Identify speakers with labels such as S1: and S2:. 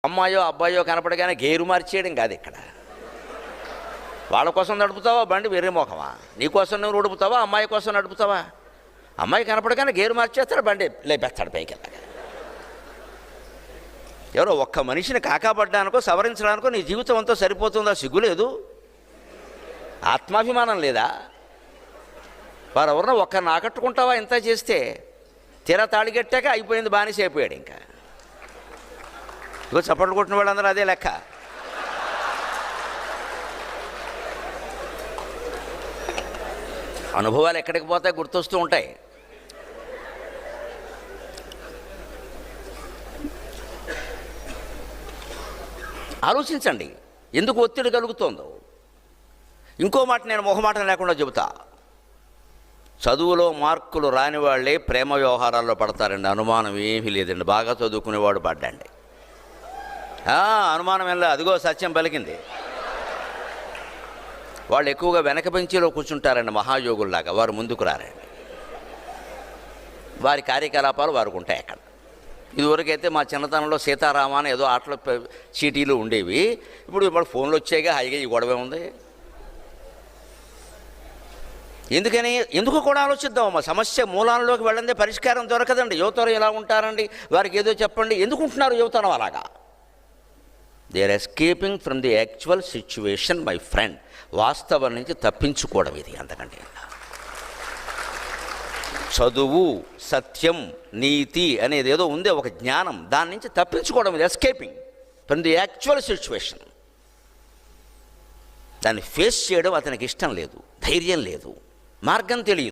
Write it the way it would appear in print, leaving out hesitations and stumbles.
S1: అమ్మాయో అబ్బాయో కనపడగానే గేరు మార్చేయడం కాదు ఇక్కడ. వాళ్ళ కోసం నడుపుతావా బండి, వేరే మోకమా? నీ కోసం నువ్వు నడుపుతావా, అమ్మాయి కోసం నడుపుతావా? అమ్మాయి కనపడగానే గేరు మార్చేస్తాడు, బండి లేపేస్తాడు పైకి. ఎవరో ఒక్క మనిషిని కాకాపడ్డానికో సవరించడానికో నీ జీవితం అంతా సరిపోతుందా? సిగ్గులేదు? ఆత్మాభిమానం లేదా? వారెవరన్నా ఒక్కరిని ఆకట్టుకుంటావా? ఇంత చేస్తే తీరా తాళిగట్టాక అయిపోయింది, బానిస అయిపోయాడు. ఇంకా ఇగో చప్పట్లు కొట్టిన వాళ్ళందరూ అదే లెక్క. అనుభవాలు ఎక్కడికి పోతాయి, గుర్తొస్తూ ఉంటాయి. ఆలోచించండి ఎందుకు ఒత్తిడి కలుగుతోందో. ఇంకో మాట నేను మొహమాటం లేకుండా చెబుతా. చదువులో మార్కులు రాని వాళ్ళే ప్రేమ వ్యవహారాల్లో పడతారండి, అనుమానం ఏమీ లేదండి. బాగా చదువుకునేవాడు పడ్డండి, అనుమానం వెళ్ళ. అదిగో సత్యం పలికింది. వాళ్ళు ఎక్కువగా వెనక బెంచీలో కూర్చుంటారండి, మహాయోగుల్లాగా. వారు ముందుకు రారండి. వారి కార్యకలాపాలు వారికి ఉంటాయి అక్కడ. ఇదివరకైతే మా చిన్నతనంలో సీతారామ అని ఏదో ఆటల చీటీలు ఉండేవి. ఇప్పుడు ఫోన్లు వచ్చాయిగా, హాయిగా ఈ గొడవ ఉంది. ఎందుకు కూడా ఆలోచిద్దామమ్మా. సమస్య మూలాల్లోకి వెళ్ళందే పరిష్కారం దొరకదండి. యువతరం ఇలా ఉంటారండి, వారికి ఏదో చెప్పండి. ఎందుకు ఉంటున్నారు యువతరం అలాగా? They are escaping from the actual situation my friend. వాస్తవం నుంచి తప్పించుకోవడం ఇది. అంతకంటే చదువు, సత్యం, నీతి అనేది ఏదో ఉందే, ఒక జ్ఞానం, దాని నుంచి తప్పించుకోవడం ఇది. Escaping from the actual situation. దాన్ని ఫేస్ చేయడం అతనికి ఇష్టం లేదు, ధైర్యం లేదు, మార్గం తెలియదు.